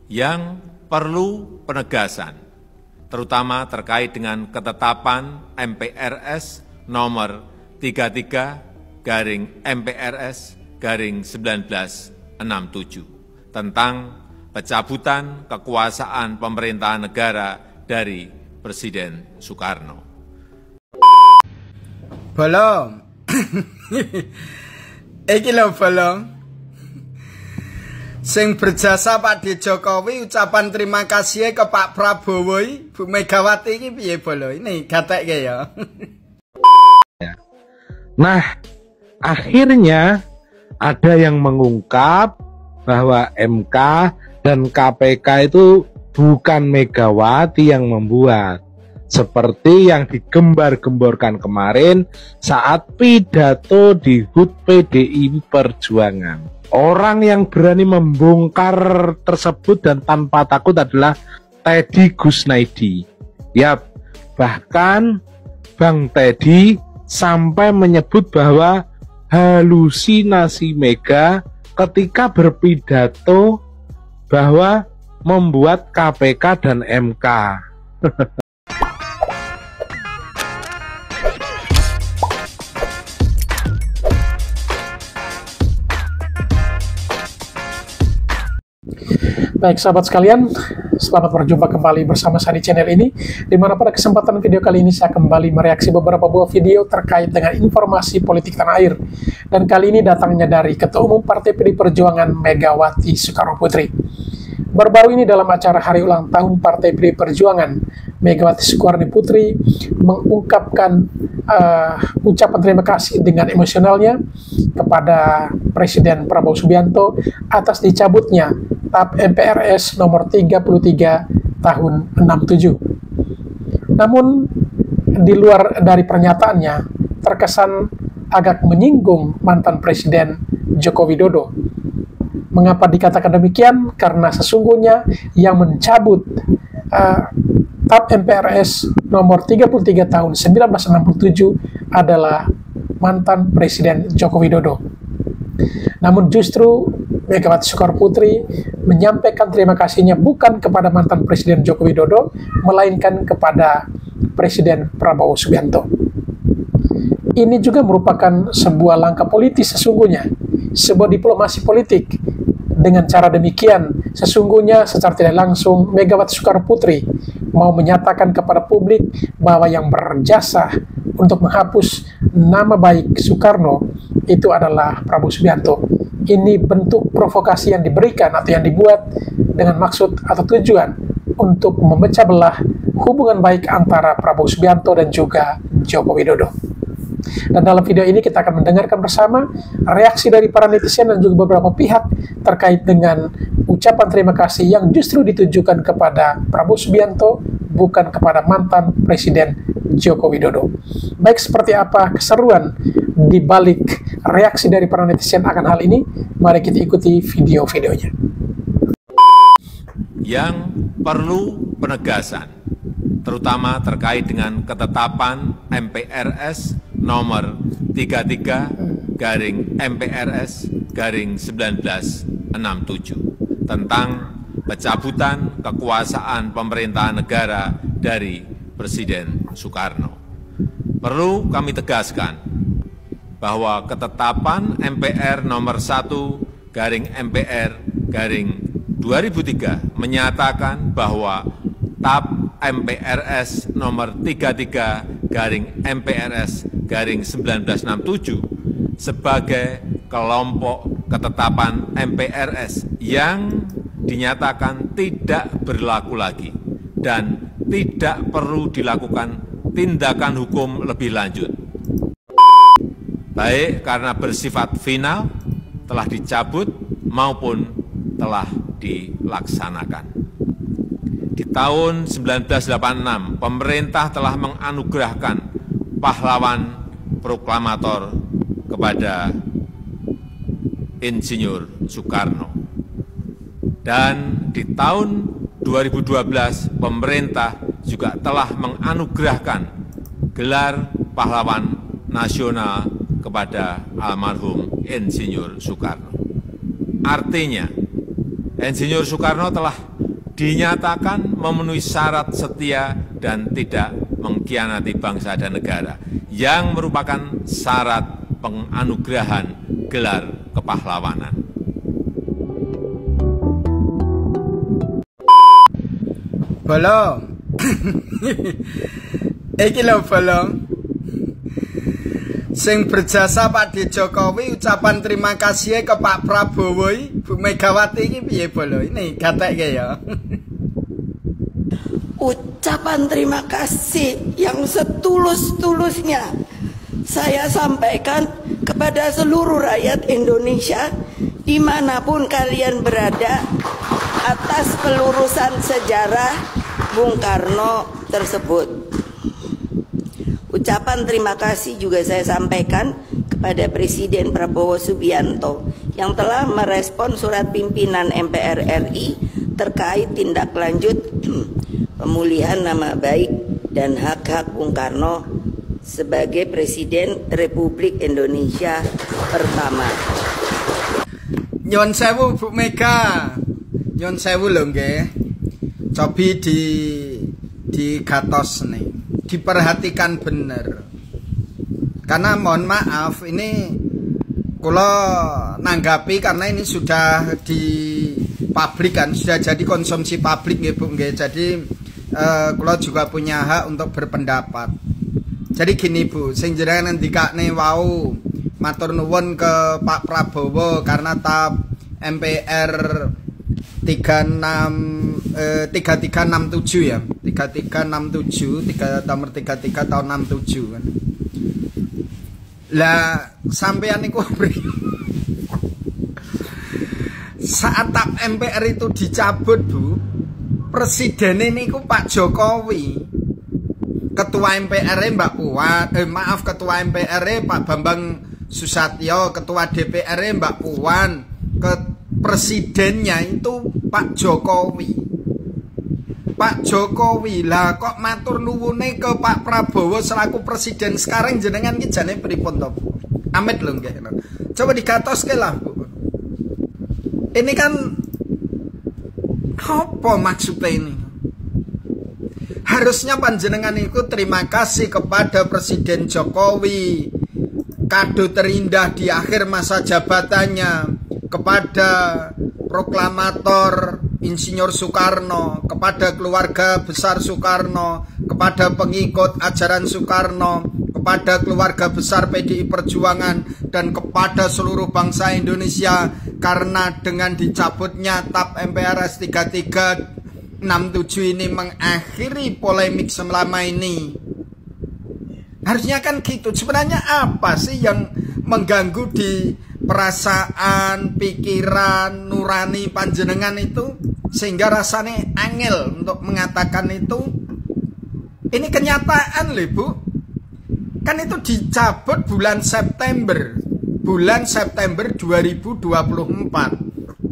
yang perlu penegasan, terutama terkait dengan ketetapan MPRS nomor 33/MPRS/1967 tentang pencabutan kekuasaan pemerintahan negara dari Presiden Soekarno. Belum. Iki lho belum. Sing berjasa Pak D. Jokowi ucapan terima kasih ke Pak Prabowo, Bu Megawati iki piye bolo? Ini gatekke ya. Nah, akhirnya ada yang mengungkap bahwa MK dan KPK itu bukan Megawati yang membuat. Seperti yang digembar-gemborkan kemarin saat pidato di HUT PDI Perjuangan. Orang yang berani membongkar tersebut dan tanpa takut adalah Teddy Gusnaidi. Yap, bahkan Bang Teddy sampai menyebut bahwa halusinasi Mega ketika berpidato bahwa membuat KPK dan MK. Baik sahabat sekalian, selamat berjumpa kembali bersama saya di channel ini, di mana pada kesempatan video kali ini saya kembali mereaksi beberapa buah video terkait dengan informasi politik tanah air. Dan kali ini datangnya dari Ketua Umum Partai PD Perjuangan Megawati Soekarno Putri. Baru-baru ini dalam acara hari ulang tahun Partai PD Perjuangan, Megawati Soekarno Putri mengungkapkan ucapan terima kasih dengan emosionalnya kepada Presiden Prabowo Subianto atas dicabutnya TAP MPRS nomor 33 tahun 67. Namun di luar dari pernyataannya terkesan agak menyinggung mantan Presiden Joko Widodo. Mengapa dikatakan demikian? Karena sesungguhnya yang mencabut TAP MPRS nomor 33 tahun 1967 adalah mantan Presiden Joko Widodo. Namun justru Megawati Soekarno Putri menyampaikan terima kasihnya bukan kepada mantan Presiden Joko Widodo, melainkan kepada Presiden Prabowo Subianto. Ini juga merupakan sebuah langkah politis sesungguhnya, sebuah diplomasi politik. Dengan cara demikian, sesungguhnya secara tidak langsung Megawati Soekarno Putri mau menyatakan kepada publik bahwa yang berjasa untuk menghapus nama baik Soekarno itu adalah Prabowo Subianto. Ini bentuk provokasi yang diberikan atau yang dibuat dengan maksud atau tujuan untuk memecah belah hubungan baik antara Prabowo Subianto dan juga Joko Widodo. Dan dalam video ini kita akan mendengarkan bersama reaksi dari para netizen dan juga beberapa pihak terkait dengan ucapan terima kasih yang justru ditujukan kepada Prabowo Subianto, bukan kepada mantan Presiden Joko Widodo. Baik, seperti apa keseruan di balik reaksi dari para netizen akan hal ini? Mari kita ikuti video-videonya. Yang perlu penegasan, terutama terkait dengan ketetapan MPRS nomor 33/MPRS/1967 tentang pencabutan kekuasaan pemerintahan negara dari Presiden Soekarno. Perlu kami tegaskan bahwa ketetapan MPR nomor 1/MPR/2003 menyatakan bahwa TAP MPRS nomor 33/MPRS/1967 sebagai kelompok ketetapan MPRS yang dinyatakan tidak berlaku lagi dan tidak perlu dilakukan tindakan hukum lebih lanjut, baik karena bersifat final, telah dicabut, maupun telah dilaksanakan. Di tahun 1986, pemerintah telah menganugerahkan pahlawan proklamator kepada Insinyur Soekarno. Dan di tahun 2012, pemerintah juga telah menganugerahkan gelar pahlawan nasional kepada almarhum Insinyur Soekarno. Artinya, Insinyur Soekarno telah dinyatakan memenuhi syarat setia dan tidak mengkhianati bangsa dan negara, yang merupakan syarat penganugerahan gelar kepahlawanan. Bolong. Iki lho bolong. Sing berjasa Pak D. Jokowi, ucapan terima kasih ke Pak Prabowo, Bu Megawati ini piye bolo? Ini gatekke ya. Ucapan terima kasih yang setulus-tulusnya saya sampaikan kepada seluruh rakyat Indonesia dimanapun kalian berada atas pelurusan sejarah Bung Karno tersebut. Ucapan terima kasih juga saya sampaikan kepada Presiden Prabowo Subianto yang telah merespon surat pimpinan MPR RI terkait tindak lanjut pemulihan nama baik dan hak-hak Bung Karno sebagai Presiden Republik Indonesia pertama. Nyuwun sewu Bu Mega. Nyuwun sewu lho nggih. Cobi di gatos nih. Diperhatikan bener, karena mohon maaf ini kula nanggapi karena ini sudah di publik kan, sudah jadi konsumsi publik nggih Bu nggih. Jadi kula juga punya hak untuk berpendapat. Jadi gini Bu, sing jenengan ngendikane wau matur nuwun ke Pak Prabowo karena TAP MPR 3367 ya, 3367 nomor 33 tahun 67 kan. Lah sampean niku saat TAP MPR itu dicabut Bu, presiden niku Pak Jokowi, ketua MPR Mbak Puan, ketua MPR Pak Bambang Susatyo, ketua DPR Mbak Puan, presidennya itu Pak Jokowi. Pak Jokowi lah kok matur nuwune ke Pak Prabowo selaku presiden sekarang jenengan ki jane pripun to Bu? Amit lho nggih. Coba digatoske lah Bu. Ini kan apa maksudnya ini? Harusnya panjenengan itu terima kasih kepada Presiden Jokowi, kado terindah di akhir masa jabatannya kepada proklamator Insinyur Soekarno, kepada keluarga besar Soekarno, kepada pengikut ajaran Soekarno, kepada keluarga besar PDI Perjuangan, dan kepada seluruh bangsa Indonesia, karena dengan dicabutnya TAP MPRS 3367 ini mengakhiri polemik selama ini. Harusnya kan gitu. Sebenarnya apa sih yang mengganggu di perasaan, pikiran, nurani panjenengan itu sehingga rasanya angel untuk mengatakan itu? Ini kenyataan loh Bu. Kan itu dicabut bulan September 2024.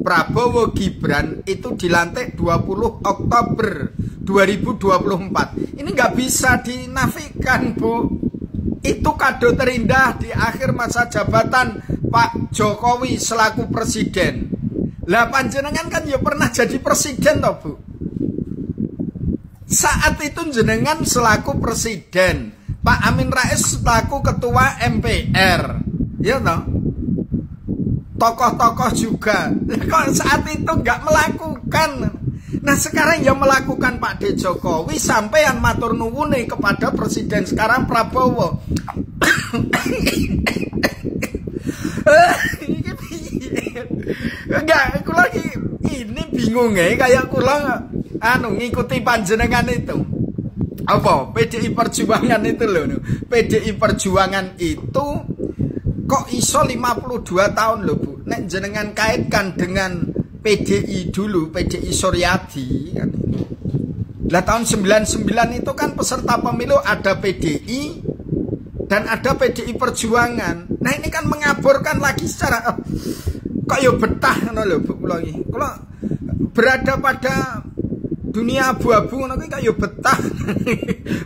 Prabowo Gibran itu dilantik 20 Oktober 2024. Ini nggak bisa dinafikan Bu. Itu kado terindah di akhir masa jabatan Pak Jokowi selaku presiden. Lah panjenengan kan ya pernah jadi presiden toh Bu. Saat itu jenengan selaku presiden, Pak Amin Rais selaku ketua MPR, ya toh. Tokoh-tokoh juga. Kok saat itu nggak melakukan? Nah sekarang yang melakukan Pak D. Jokowi, sampean matur nuwune kepada presiden sekarang Prabowo. Enggak, aku lagi ini bingung ya, kayak kula ngikuti panjenengan itu. Apa? PDI Perjuangan itu loh. PDI Perjuangan itu kok iso 52 tahun loh Bu. Nek jenengan kaitkan dengan PDI dulu, PDI Suryadi kan. Lah tahun 99 itu kan peserta pemilu ada PDI dan ada PDI Perjuangan. Nah ini kan mengaburkan lagi secara kok yo betah ngono lho Bu kula iki. Kula berada pada dunia abu-abu ngono kuwi kaya betah.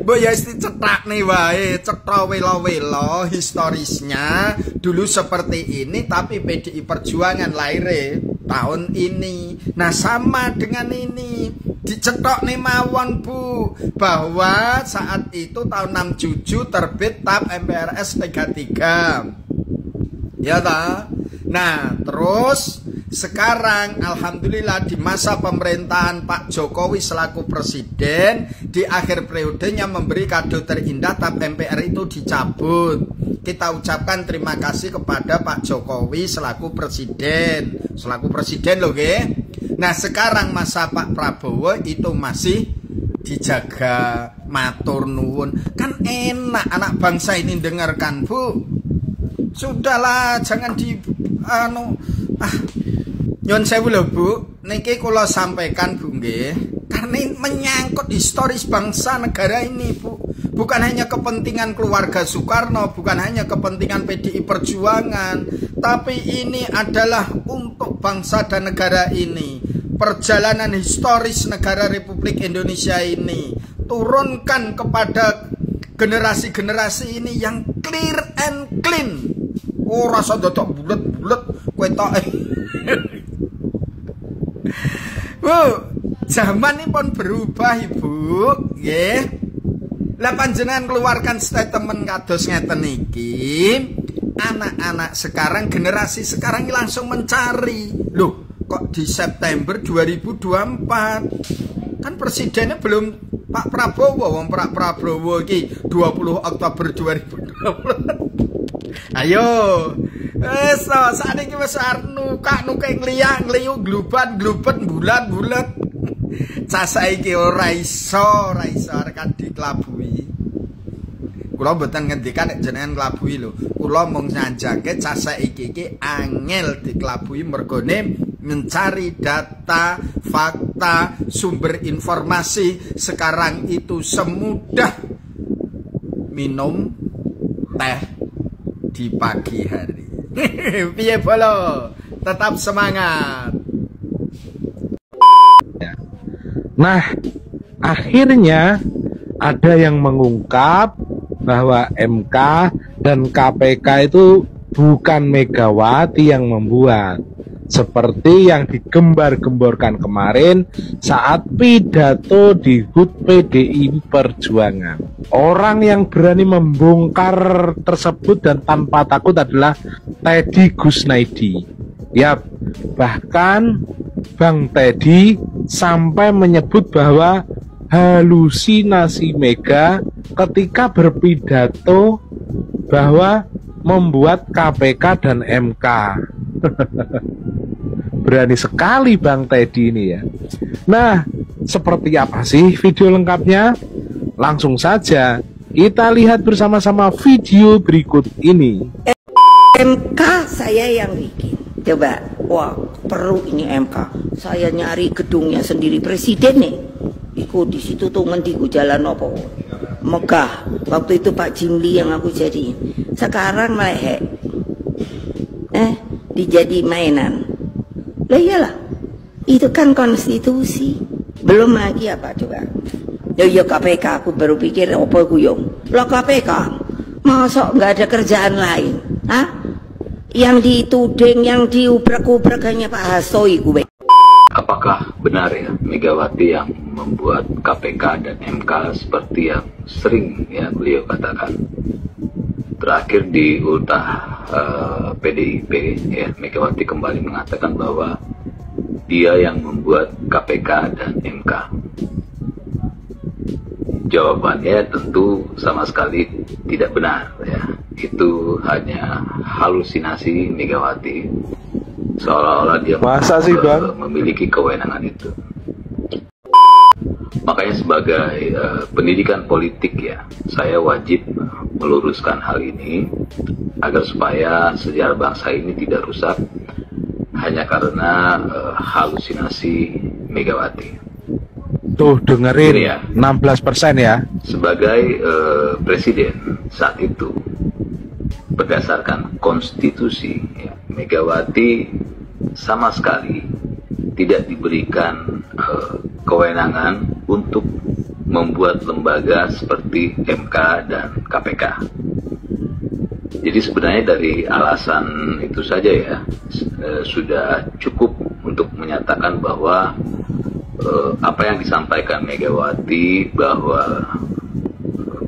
Mbok ya isti cetakne wae, cetha welo-welo historisnya dulu seperti ini, tapi PDI Perjuangan lahirnya tahun ini. Nah, sama dengan ini dicetok nih mawon Bu, bahwa saat itu tahun 67 terbit TAP MPRS 33. Ya ta? Nah, terus sekarang alhamdulillah di masa pemerintahan Pak Jokowi selaku presiden, di akhir periodenya memberi kado terindah, TAP MPR itu dicabut. Kita ucapkan terima kasih kepada Pak Jokowi selaku presiden loh ge. Nah, sekarang masa Pak Prabowo itu masih dijaga, matur nuwun. Kan enak anak bangsa ini dengarkan Bu. Sudahlah, jangan di Nyon sewu lho Bu, niki kula sampaikan Bu nggih, karena menyangkut historis bangsa negara ini Bu. Bukan hanya kepentingan keluarga Soekarno, bukan hanya kepentingan PDI Perjuangan, tapi ini adalah untuk bangsa dan negara ini. Perjalanan historis negara Republik Indonesia ini turunkan kepada generasi-generasi ini yang clear and clean. Oh, rasa dodok bulet-bulet kowe tok. Bu, zaman ini pun berubah Ibu, nggih. Lah panjenengan keluarkan statement kados ngeten iki, anak-anak sekarang, generasi sekarang langsung mencari. Loh, kok di September 2024? Kan presidennya belum Pak Prabowo, wong Pak Prabowo iki 20 Oktober 2020. Ayo, wes saat ini wis nuka ngliyu glubet bulat. Sasaiki ora iso rekan diklabui. Kula mboten ngendikan nek jenengan klabui lho. Kula mung nyanjake sasaiki iki angel diklabui mergone mencari data, fakta, sumber informasi sekarang itu semudah minum teh di pagi hari. Piye bolo? Tetap semangat. Nah, akhirnya ada yang mengungkap bahwa MK dan KPK itu bukan Megawati yang membuat, seperti yang digembar-gemborkan kemarin saat pidato di HUT PDI Perjuangan. Orang yang berani membongkar tersebut dan tanpa takut adalah Teddy Gusnaidi. Yap, bahkan Bang Teddy sampai menyebut bahwa halusinasi Mega ketika berpidato bahwa membuat KPK dan MK. Berani sekali Bang Teddy ini ya. Nah, seperti apa sih video lengkapnya? Langsung saja kita lihat bersama-sama video berikut ini. MK saya yang bikin. Coba, wah perlu ini MK. Saya nyari gedungnya sendiri, presiden nih. Iku di situ tuh ngendiku jalan apa? Megah. Waktu itu Pak Jimli yang aku jadi. Sekarang melehek. Dijadi mainan. Lah iyalah. Itu kan konstitusi. Belum lagi apa coba? Ya KPK, aku baru pikir apa guyong. Lah KPK, masa nggak ada kerjaan lain? Hah? Yang dituding, yang diubrak-ubrak hanya Pak Hasto gue. Apakah benar ya Megawati yang membuat KPK dan MK seperti yang sering ya beliau katakan? Terakhir di ultah PDIP ya, Megawati kembali mengatakan bahwa dia yang membuat KPK dan MK. Jawabannya tentu sama sekali tidak benar ya. Itu hanya halusinasi Megawati, seolah-olah dia memiliki kewenangan itu. Makanya sebagai pendidikan politik ya, saya wajib meluruskan hal ini agar supaya sejarah bangsa ini tidak rusak hanya karena halusinasi Megawati. Tuh dengerin ya, 16% ya. Sebagai presiden saat itu, berdasarkan konstitusi ya, Megawati sama sekali tidak diberikan kewenangan untuk membuat lembaga seperti MK dan KPK. Jadi sebenarnya dari alasan itu saja ya sudah cukup untuk menyatakan bahwa apa yang disampaikan Megawati bahwa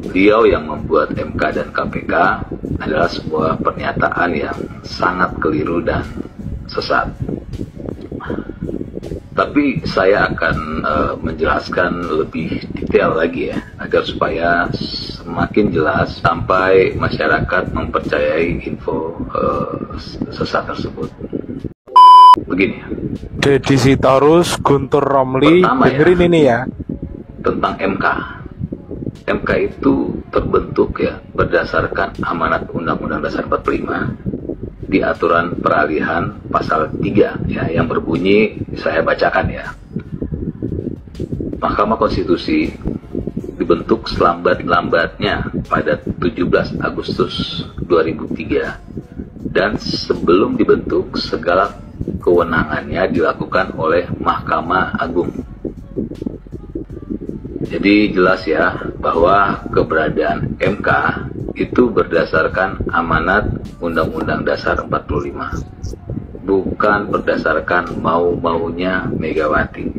beliau yang membuat MK dan KPK adalah sebuah pernyataan yang sangat keliru dan sesat. Tapi saya akan menjelaskan lebih detail lagi ya, agar supaya semakin jelas sampai masyarakat mempercayai info sesat tersebut. Begini ya. Deddy Sitorus, Guntur Romli, dengerin ini ya. Tentang MK. MK itu terbentuk ya berdasarkan amanat Undang-Undang Dasar 45 di aturan peralihan pasal 3 ya, yang berbunyi, saya bacakan ya. Mahkamah Konstitusi dibentuk selambat-lambatnya pada 17 Agustus 2003 dan sebelum dibentuk segala kewenangannya dilakukan oleh Mahkamah Agung. Jadi jelas ya bahwa keberadaan MK itu berdasarkan amanat Undang-Undang Dasar 45, bukan berdasarkan mau-maunya Megawati.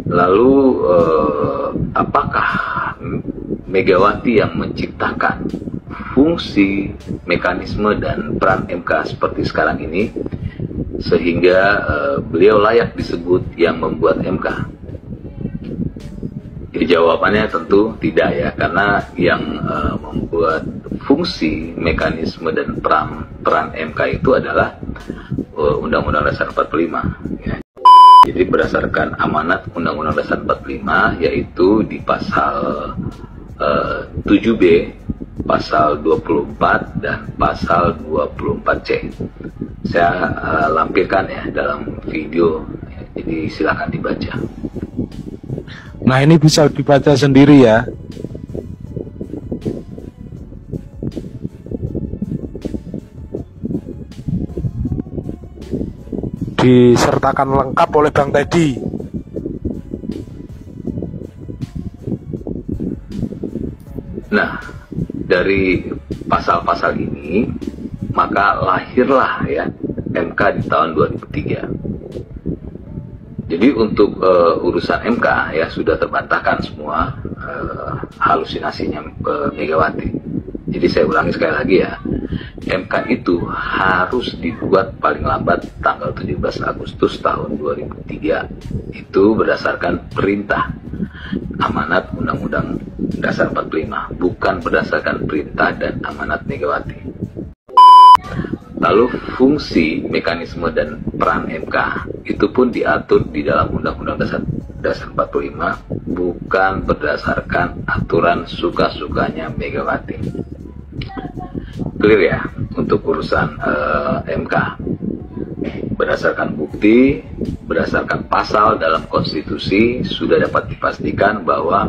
Lalu apakah Megawati yang menciptakan fungsi, mekanisme, dan peran MK seperti sekarang ini sehingga beliau layak disebut yang membuat MK? Ya, jawabannya tentu tidak ya, karena yang membuat fungsi, mekanisme, dan peran MK itu adalah Undang-Undang Dasar 45 ya. Jadi berdasarkan amanat Undang-Undang Dasar 45, yaitu di pasal 7B, pasal 24, dan pasal 24C. Saya lampirkan ya dalam video, jadi silakan dibaca. Nah, ini bisa dibaca sendiri ya. Disertakan lengkap oleh Bang Teddy. Nah, dari pasal-pasal ini maka lahirlah ya MK di tahun 2003. Jadi untuk urusan MK ya sudah terbantahkan semua halusinasinya Megawati. Jadi saya ulangi sekali lagi ya, MK itu harus dibuat paling lambat tanggal 17 Agustus tahun 2003. Itu berdasarkan perintah amanat Undang-Undang Dasar 45, bukan berdasarkan perintah dan amanat Megawati. Lalu fungsi, mekanisme, dan peran MK itu pun diatur di dalam Undang-Undang Dasar 45, bukan berdasarkan aturan suka-sukanya Megawati. Clear ya untuk urusan MK. Berdasarkan bukti, berdasarkan pasal dalam konstitusi, sudah dapat dipastikan bahwa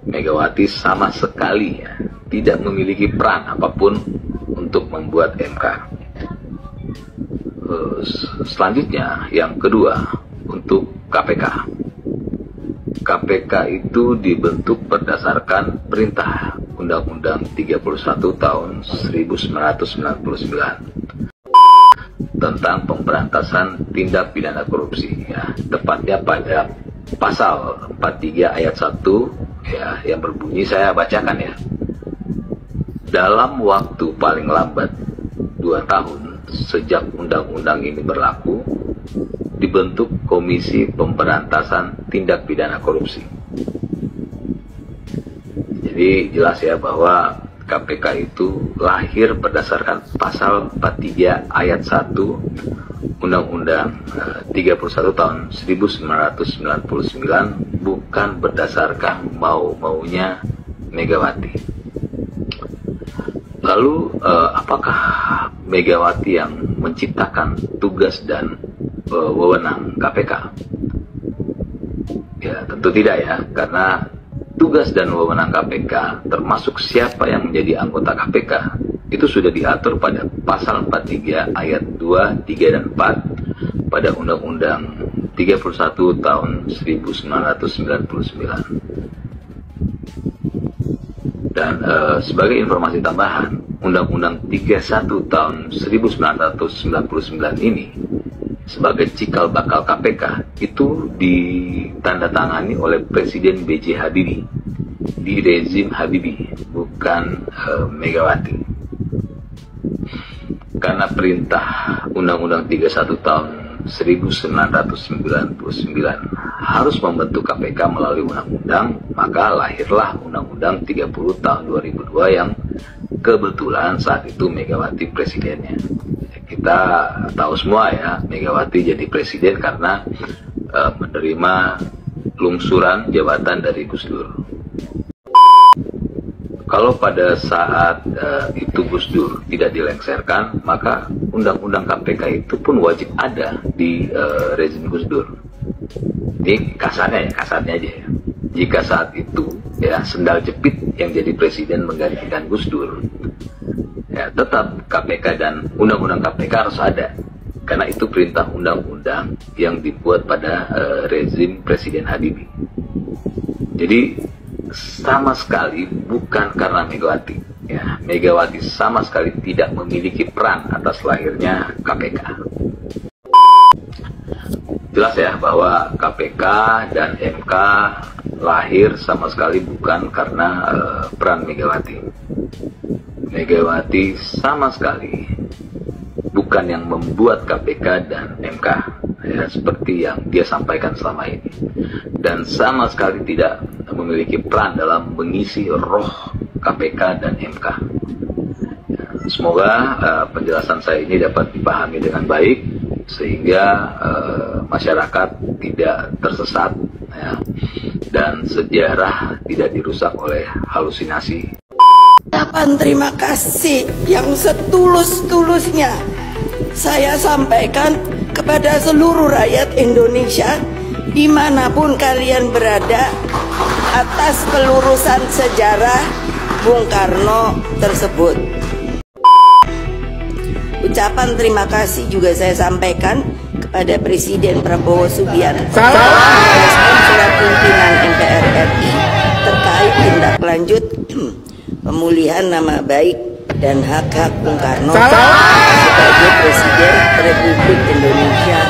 Megawati sama sekali ya, tidak memiliki peran apapun untuk membuat MK. Selanjutnya, yang kedua, untuk KPK. KPK itu dibentuk berdasarkan perintah Undang-Undang 31 tahun 1999 tentang pemberantasan tindak pidana korupsi ya, tepatnya pada pasal 43 ayat 1 ya, yang berbunyi, saya bacakan ya. Dalam waktu paling lambat 2 tahun sejak undang-undang ini berlaku, dibentuk Komisi Pemberantasan Tindak Pidana Korupsi. Jadi jelas ya bahwa KPK itu lahir berdasarkan pasal 43 ayat 1 Undang-Undang 31 tahun 1999, bukan berdasarkan mau-maunya Megawati. Lalu apakah Megawati yang menciptakan tugas dan wewenang KPK? Ya tentu tidak ya, karena tugas dan wewenang KPK termasuk siapa yang menjadi anggota KPK itu sudah diatur pada pasal 43 ayat 2, 3, dan 4 pada Undang-Undang 31 tahun 1999. Dan sebagai informasi tambahan, Undang-Undang 31 tahun 1999 ini sebagai cikal bakal KPK itu ditandatangani oleh Presiden B.J. Habibie di rezim Habibie, bukan Megawati. Karena perintah Undang-Undang 31 tahun 1999 harus membentuk KPK melalui undang-undang, maka lahirlah Undang-Undang 30 tahun 2002 yang kebetulan saat itu Megawati presidennya. Kita tahu semua ya, Megawati jadi presiden karena menerima lungsuran jabatan dari Gus Dur. Kalau pada saat itu Gus Dur tidak dilengsarkan, maka undang-undang KPK itu pun wajib ada di rezim Gus Dur. Ini kasarnya aja ya. Jika saat itu ya sendal jepit yang jadi presiden menggantikan Gus Dur, ya tetap KPK dan undang-undang KPK harus ada. Karena itu perintah undang-undang yang dibuat pada rezim Presiden Habibie. Jadi sama sekali bukan karena Megawati. Ya, Megawati sama sekali tidak memiliki peran atas lahirnya KPK. Jelas ya bahwa KPK dan MK lahir sama sekali bukan karena peran Megawati. Megawati sama sekali bukan yang membuat KPK dan MK ya, seperti yang dia sampaikan selama ini, dan sama sekali tidak memiliki peran dalam mengisi roh KPK dan MK. Ya, semoga penjelasan saya ini dapat dipahami dengan baik sehingga masyarakat tidak tersesat ya, dan sejarah tidak dirusak oleh halusinasi. Ucapan terima kasih yang setulus-tulusnya saya sampaikan kepada seluruh rakyat Indonesia dimanapun kalian berada atas pelurusan sejarah Bung Karno tersebut. Ucapan terima kasih juga saya sampaikan kepada Presiden Prabowo Subianto merespon surat pimpinan MPR RI terkait tindak lanjut pemulihan nama baik dan hak-hak Bung Karno sebagai Presiden Republik Indonesia.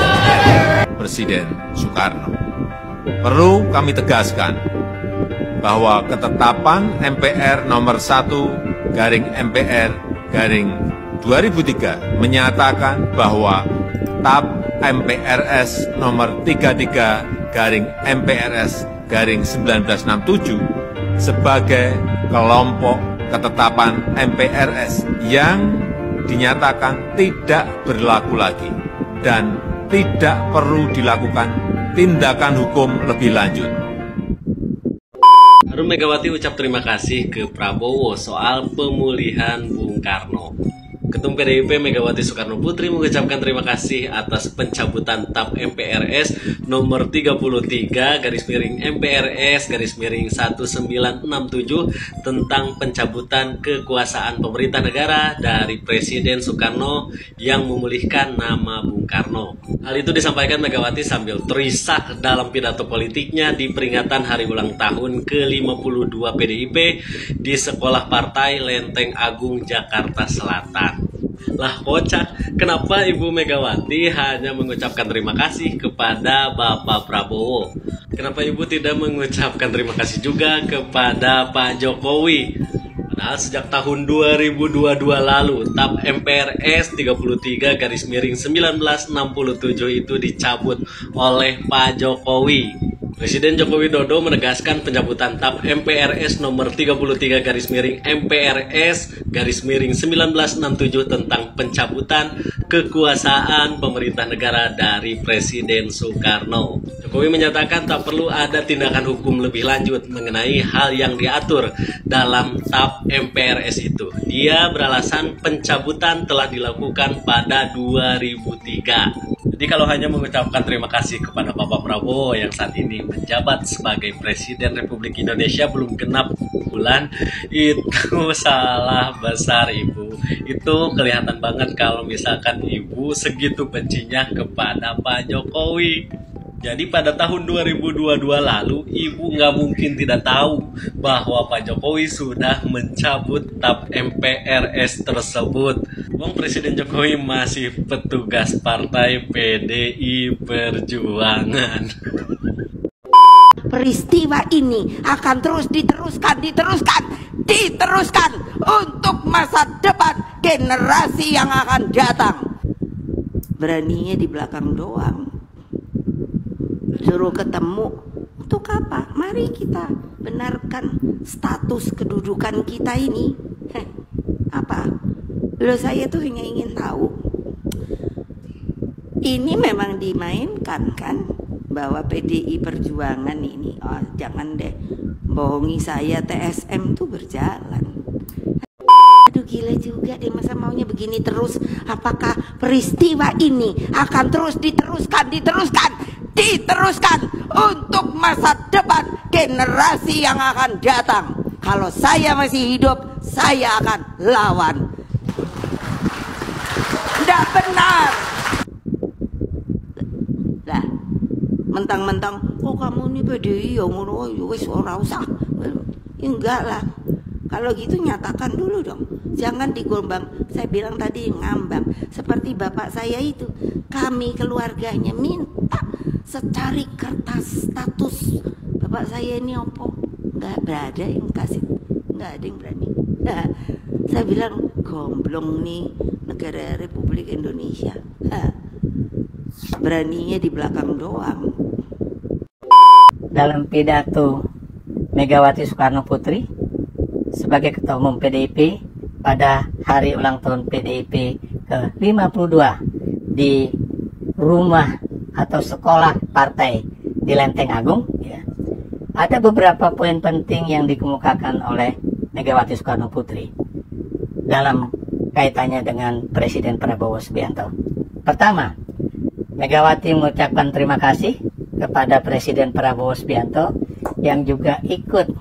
Presiden Soekarno. Perlu kami tegaskan bahwa ketetapan MPR nomor 1/MPR/2003 menyatakan bahwa TAP MPRS nomor 33/MPRS/1967 sebagai kelompok ketetapan MPRS yang dinyatakan tidak berlaku lagi dan tidak perlu dilakukan tindakan hukum lebih lanjut. Baru Megawati ucap terima kasih ke Prabowo soal pemulihan Bung Karno. Ketum PDIP Megawati Soekarno Putri mengucapkan terima kasih atas pencabutan TAP MPRS nomor 33/MPRS/1967 tentang pencabutan kekuasaan pemerintah negara dari Presiden Soekarno yang memulihkan nama Bung Karno. Hal itu disampaikan Megawati sambil terisak dalam pidato politiknya di peringatan hari ulang tahun ke-52 PDIP di Sekolah Partai Lenteng Agung, Jakarta Selatan. Lah kocak, kenapa Ibu Megawati hanya mengucapkan terima kasih kepada Bapak Prabowo? Kenapa Ibu tidak mengucapkan terima kasih juga kepada Pak Jokowi? Padahal sejak tahun 2022 lalu, TAP MPRS 33/1967 itu dicabut oleh Pak Jokowi. Presiden Joko Widodo menegaskan pencabutan TAP MPRS nomor 33/MPRS/1967 tentang pencabutan kekuasaan pemerintah negara dari Presiden Soekarno. Jokowi menyatakan tak perlu ada tindakan hukum lebih lanjut mengenai hal yang diatur dalam TAP MPRS itu. Dia beralasan pencabutan telah dilakukan pada 2003. Jadi kalau hanya mengucapkan terima kasih kepada Bapak Prabowo yang saat ini menjabat sebagai Presiden Republik Indonesia belum genap bulan, itu salah besar Ibu. Itu kelihatan banget kalau misalkan Ibu segitu bencinya kepada Pak Jokowi. Jadi pada tahun 2022 lalu, Ibu nggak mungkin tidak tahu bahwa Pak Jokowi sudah mencabut TAP MPRS tersebut. Wong Presiden Jokowi masih petugas partai PDI Perjuangan. Peristiwa ini akan terus diteruskan untuk masa depan generasi yang akan datang. Beraninya di belakang doang, suruh ketemu untuk apa? Mari kita benarkan status kedudukan kita ini. Apa? Loh, saya tuh hanya ingin tahu, ini memang dimainkan kan, bahwa PDI Perjuangan ini, oh, jangan deh bohongi saya, TSM tuh berjalan. Aduh, gila juga deh, masa maunya begini terus. Apakah peristiwa ini akan terus diteruskan untuk masa depan generasi yang akan datang? Kalau saya masih hidup, saya akan lawan. Tidak benar. Lah, mentang-mentang, oh kamu ini PDI ya ngono, wis ora usah. Enggak lah. Kalau gitu nyatakan dulu dong. Jangan digombang. Saya bilang tadi ngambang. Seperti bapak saya itu, kami keluarganya minta secari kertas status bapak saya ini opo. Enggak berada yang kasih. Enggak ada yang berani. Nah, saya bilang gomblong nih negara Republik Indonesia. Beraninya di belakang doang. Dalam pidato Megawati Soekarno Putri sebagai Ketua Umum PDIP pada hari ulang tahun PDIP ke-52 di rumah atau sekolah partai di Lenteng Agung, ya, ada beberapa poin penting yang dikemukakan oleh Megawati Soekarno Putri dalam kaitannya dengan Presiden Prabowo Subianto. Pertama, Megawati mengucapkan terima kasih kepada Presiden Prabowo Subianto yang juga ikut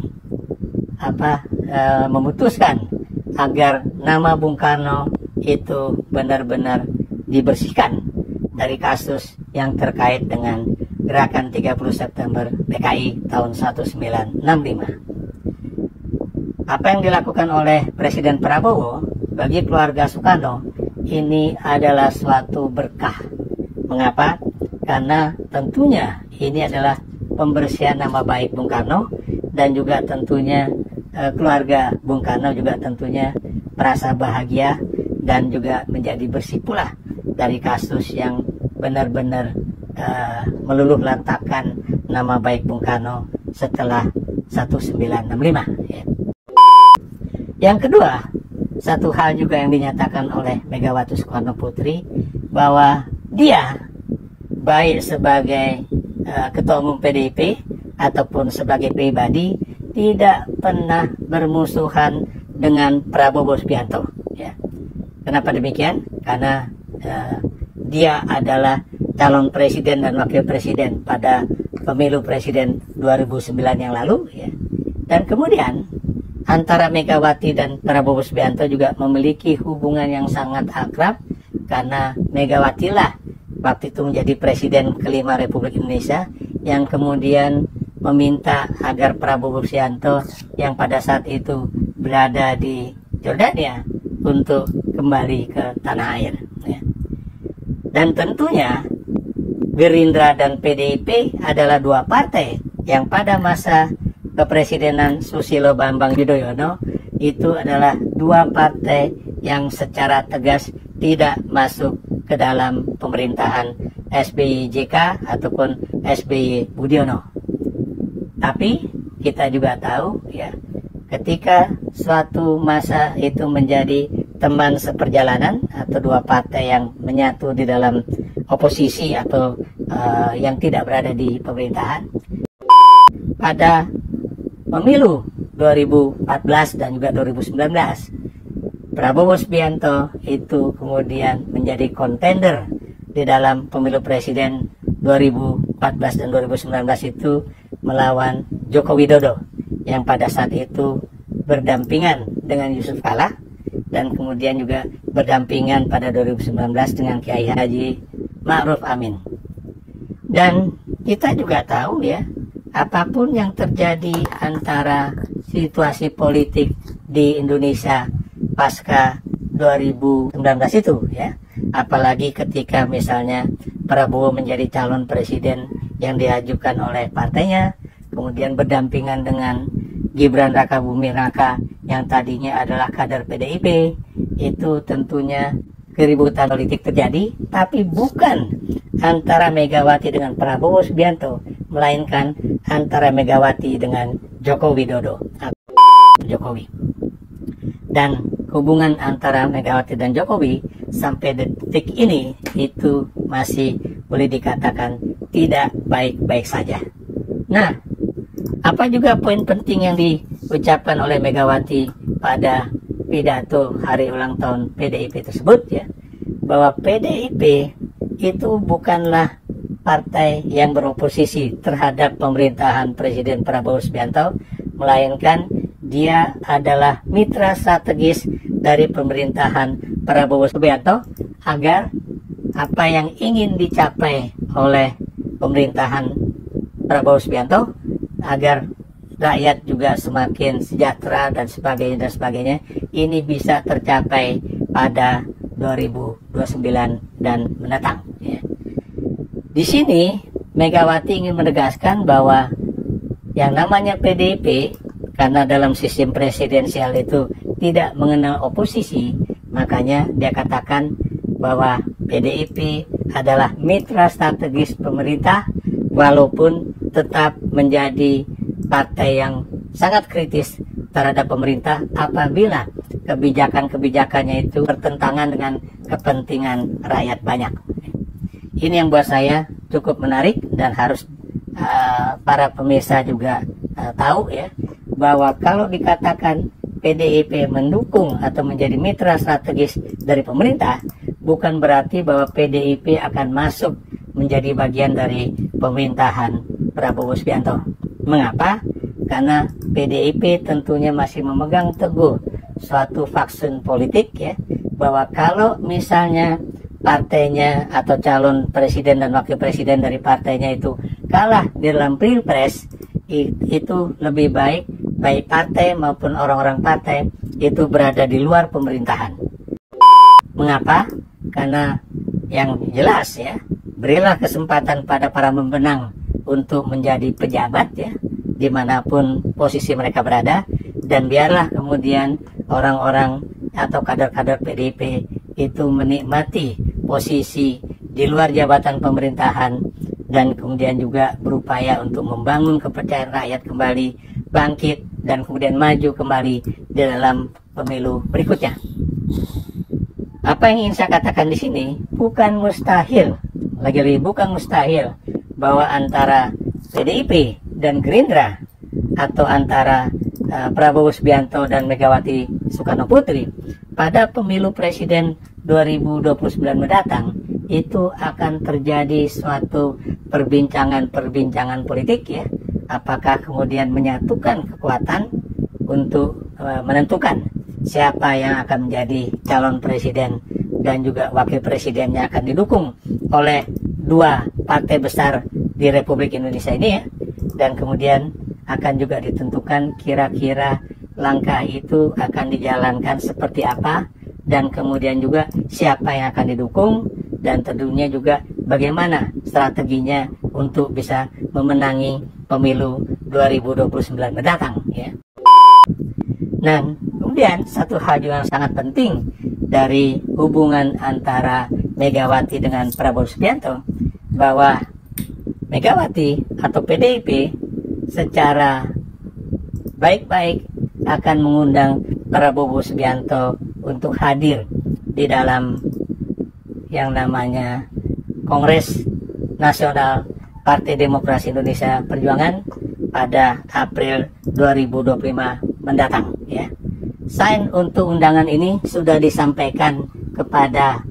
memutuskan agar nama Bung Karno itu benar-benar dibersihkan dari kasus yang terkait dengan gerakan 30 September PKI tahun 1965. Apa yang dilakukan oleh Presiden Prabowo bagi keluarga Soekarno ini adalah suatu berkah. Mengapa? Karena tentunya ini adalah pembersihan nama baik Bung Karno, dan juga tentunya keluarga Bung Karno juga tentunya merasa bahagia dan juga menjadi bersih pula dari kasus yang benar-benar meluluh lantakkan nama baik Bung Karno setelah 1965. Ya. Yang kedua, satu hal juga yang dinyatakan oleh Megawati Soekarno Putri, bahwa dia baik sebagai Ketua Umum PDIP ataupun sebagai pribadi tidak pernah bermusuhan dengan Prabowo Subianto. Ya. Kenapa demikian? Karena dia adalah calon presiden dan wakil presiden pada pemilu presiden 2009 yang lalu. Ya. Dan kemudian antara Megawati dan Prabowo Subianto juga memiliki hubungan yang sangat akrab, karena Megawati lah waktu itu menjadi presiden kelima Republik Indonesia yang kemudian meminta agar Prabowo Subianto yang pada saat itu berada di Jordania untuk kembali ke tanah air. Ya. Dan tentunya Gerindra dan PDIP adalah dua partai yang pada masa kepresidenan Susilo Bambang Yudhoyono itu adalah dua partai yang secara tegas tidak masuk ke dalam pemerintahan SBY JK ataupun SBY Budiono. Tapi kita juga tahu, ya, ketika suatu masa itu menjadi teman seperjalanan atau dua partai yang menyatu di dalam oposisi atau yang tidak berada di pemerintahan, pada pemilu 2014 dan juga 2019, Prabowo Subianto itu kemudian menjadi kontender di dalam pemilu presiden 2014 dan 2019 itu melawan Joko Widodo yang pada saat itu berdampingan dengan Yusuf Kala, dan kemudian juga berdampingan pada 2019 dengan Kiai Haji Ma'ruf Amin. Dan kita juga tahu, ya, apapun yang terjadi antara situasi politik di Indonesia pasca 2019 itu ya. Apalagi ketika misalnya Prabowo menjadi calon presiden yang diajukan oleh partainya, kemudian berdampingan dengan Gibran Rakabuming Raka yang tadinya adalah kader PDIP, itu tentunya keributan politik terjadi, tapi bukan antara Megawati dengan Prabowo Subianto, melainkan antara Megawati dengan Joko Widodo atau Jokowi. Dan hubungan antara Megawati dan Jokowi sampai detik ini itu masih boleh dikatakan tidak baik-baik saja. Nah, apa juga poin penting yang diucapkan oleh Megawati pada pidato hari ulang tahun PDIP tersebut ya, bahwa PDIP itu bukanlah partai yang beroposisi terhadap pemerintahan Presiden Prabowo Subianto, melainkan dia adalah mitra strategis dari pemerintahan Prabowo Subianto agar apa yang ingin dicapai oleh pemerintahan Prabowo Subianto, agar rakyat juga semakin sejahtera dan sebagainya, ini bisa tercapai pada 2029 dan mendatang ya. Di sini Megawati ingin menegaskan bahwa yang namanya PDIP, karena dalam sistem presidensial itu tidak mengenal oposisi, makanya dia katakan bahwa PDIP adalah mitra strategis pemerintah, walaupun tetap menjadi partai yang sangat kritis terhadap pemerintah apabila kebijakan-kebijakannya itu bertentangan dengan kepentingan rakyat banyak. Ini yang buat saya cukup menarik dan harus para pemirsa juga tahu ya, bahwa kalau dikatakan PDIP mendukung atau menjadi mitra strategis dari pemerintah, bukan berarti bahwa PDIP akan masuk menjadi bagian dari pemerintahan Prabowo Subianto. Mengapa? Karena PDIP tentunya masih memegang teguh suatu faksun politik ya, bahwa kalau misalnya partainya atau calon presiden dan wakil presiden dari partainya itu kalah di dalam pilpres, itu lebih baik partai maupun orang-orang partai itu berada di luar pemerintahan. Mengapa? Karena yang jelas ya, berilah kesempatan pada para pemenang untuk menjadi pejabat ya, dimanapun posisi mereka berada, dan biarlah kemudian orang-orang atau kader-kader PDIP itu menikmati posisi di luar jabatan pemerintahan dan kemudian juga berupaya untuk membangun kepercayaan rakyat kembali, bangkit dan kemudian maju kembali di dalam pemilu berikutnya. Apa yang ingin saya katakan di sini, bukan mustahil, lagi-lagi bukan mustahil bahwa antara PDIP dan Gerindra atau antara Prabowo Subianto dan Megawati Soekarno Putri pada pemilu presiden 2029 mendatang itu akan terjadi suatu perbincangan politik ya. Apakah kemudian menyatukan kekuatan untuk menentukan siapa yang akan menjadi calon presiden dan juga wakil presidennya akan didukung oleh dua partai besar di Republik Indonesia ini ya. Dan kemudian akan juga ditentukan kira-kira langkah itu akan dijalankan seperti apa, dan kemudian juga siapa yang akan didukung, dan tentunya juga bagaimana strateginya untuk bisa memenangi pemilu 2029 mendatang ya. Nah, kemudian satu hal yang sangat penting dari hubungan antara Megawati dengan Prabowo Subianto, bahwa Megawati atau PDIP secara baik-baik akan mengundang Prabowo Subianto untuk hadir di dalam yang namanya Kongres Nasional Partai Demokrasi Indonesia Perjuangan pada April 2025 mendatang ya. Sign untuk undangan ini sudah disampaikan kepada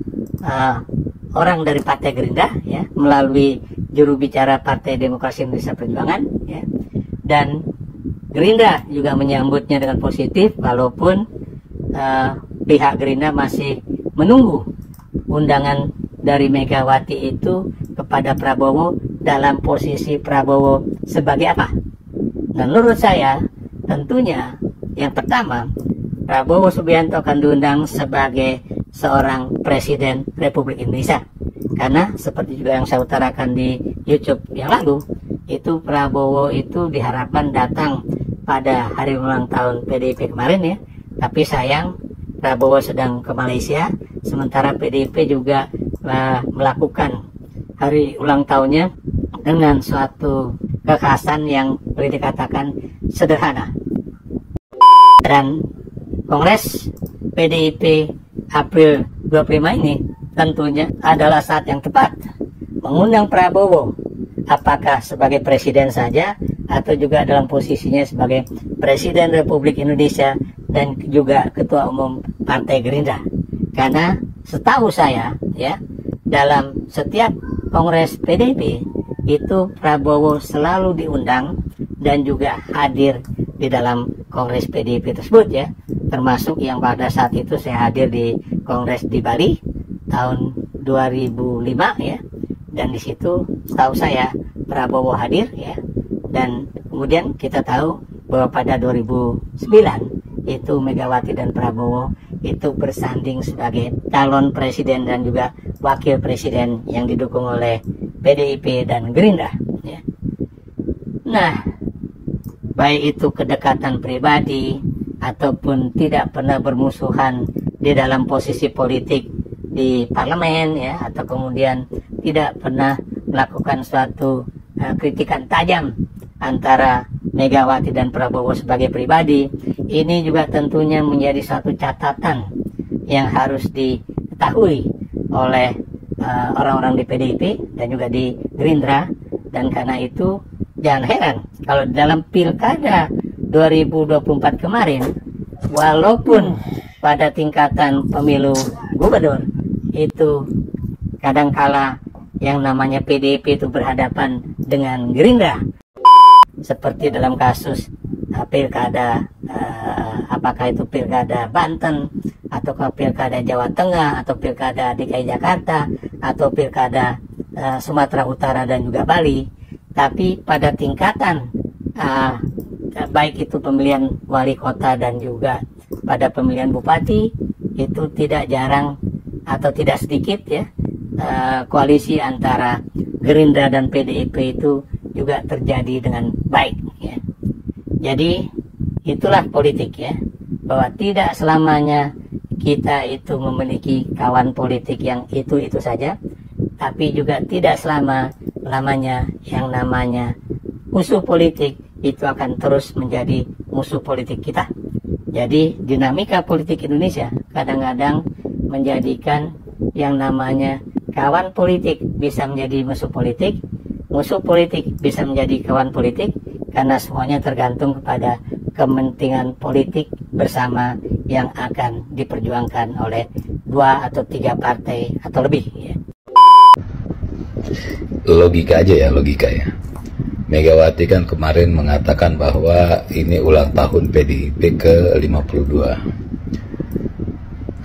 orang dari Partai Gerindra ya, melalui juru bicara Partai Demokrasi Indonesia Perjuangan ya. Dan Gerindra juga menyambutnya dengan positif, walaupun pihak Gerindra masih menunggu undangan dari Megawati itu kepada Prabowo dalam posisi Prabowo sebagai apa. Nah, menurut saya tentunya yang pertama, Prabowo Subianto akan diundang sebagai seorang Presiden Republik Indonesia. Karena seperti juga yang saya utarakan di YouTube yang lalu, itu Prabowo itu diharapkan datang pada hari ulang tahun PDIP kemarin ya. Tapi sayang Prabowo sedang ke Malaysia, sementara PDIP juga melakukan hari ulang tahunnya dengan suatu kekhasan yang boleh dikatakan sederhana. Dan Kongres PDIP April 25 ini tentunya adalah saat yang tepat mengundang Prabowo, apakah sebagai presiden saja atau juga dalam posisinya sebagai Presiden Republik Indonesia dan juga Ketua Umum Partai Gerindra. Karena setahu saya ya, dalam setiap Kongres PDIP itu Prabowo selalu diundang dan juga hadir di dalam Kongres PDIP tersebut ya, termasuk yang pada saat itu saya hadir di Kongres di Bali tahun 2005 ya, dan di situ setahu saya Prabowo hadir ya, dan kemudian kita tahu bahwa pada 2009 itu Megawati dan Prabowo itu bersanding sebagai calon presiden dan juga wakil presiden yang didukung oleh PDIP dan Gerindra ya. Nah, baik itu kedekatan pribadi ataupun tidak pernah bermusuhan di dalam posisi politik di parlemen ya, atau kemudian tidak pernah melakukan suatu kritikan tajam antara Megawati dan Prabowo sebagai pribadi, ini juga tentunya menjadi satu catatan yang harus diketahui oleh orang-orang di PDIP dan juga di Gerindra. Dan karena itu jangan heran kalau dalam pilkada 2024 kemarin, walaupun pada tingkatan pemilu gubernur itu kadangkala yang namanya PDIP itu berhadapan dengan Gerindra, seperti dalam kasus pilkada apakah itu pilkada Banten atau pilkada Jawa Tengah atau pilkada DKI Jakarta atau pilkada Sumatera Utara dan juga Bali. Tapi pada tingkatan baik itu pemilihan wali kota dan juga pada pemilihan bupati, itu tidak jarang atau tidak sedikit ya, koalisi antara Gerindra dan PDIP itu juga terjadi dengan baik ya. Jadi itulah politik ya, bahwa tidak selamanya kita itu memiliki kawan politik yang itu saja, tapi juga tidak lamanya yang namanya musuh politik itu akan terus menjadi musuh politik kita. Jadi dinamika politik Indonesia kadang-kadang menjadikan yang namanya kawan politik bisa menjadi musuh politik bisa menjadi kawan politik, karena semuanya tergantung kepada kepentingan politik bersama yang akan diperjuangkan oleh 2 atau 3 partai atau lebih ya. Logika aja ya, logika ya. Megawati kan kemarin mengatakan bahwa ini ulang tahun PDIP ke-52.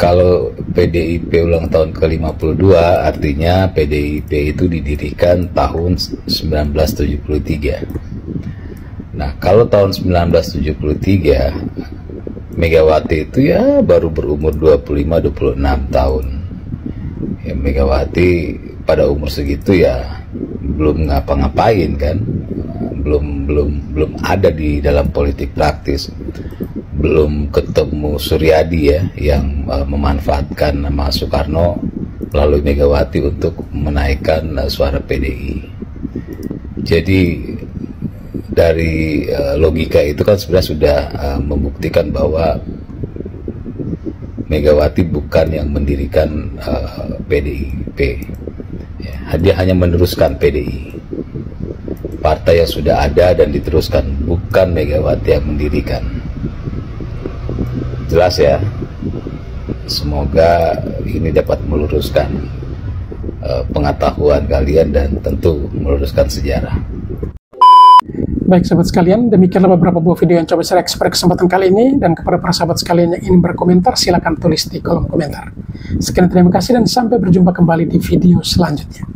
Kalau PDIP ulang tahun ke-52 artinya PDIP itu didirikan tahun 1973. Nah, kalau tahun 1973 Megawati itu ya baru berumur 25-26 tahun. Ya, Megawati pada umur segitu ya belum ngapa-ngapain kan, belum ada di dalam politik praktis, belum ketemu Suryadi ya yang memanfaatkan nama Soekarno melalui Megawati untuk menaikkan suara PDI. Jadi dari logika itu kan sebenarnya sudah membuktikan bahwa Megawati bukan yang mendirikan PDIP. Ya, dia hanya meneruskan PDI, partai yang sudah ada dan diteruskan, bukan Megawati yang mendirikan. Jelas ya. Semoga ini dapat meluruskan pengetahuan kalian dan tentu meluruskan sejarah. Baik sahabat sekalian, demikianlah beberapa buah video yang coba saya reaksi pada kesempatan kali ini, dan kepada para sahabat sekalian yang ingin berkomentar silakan tulis di kolom komentar. Sekian, terima kasih dan sampai berjumpa kembali di video selanjutnya.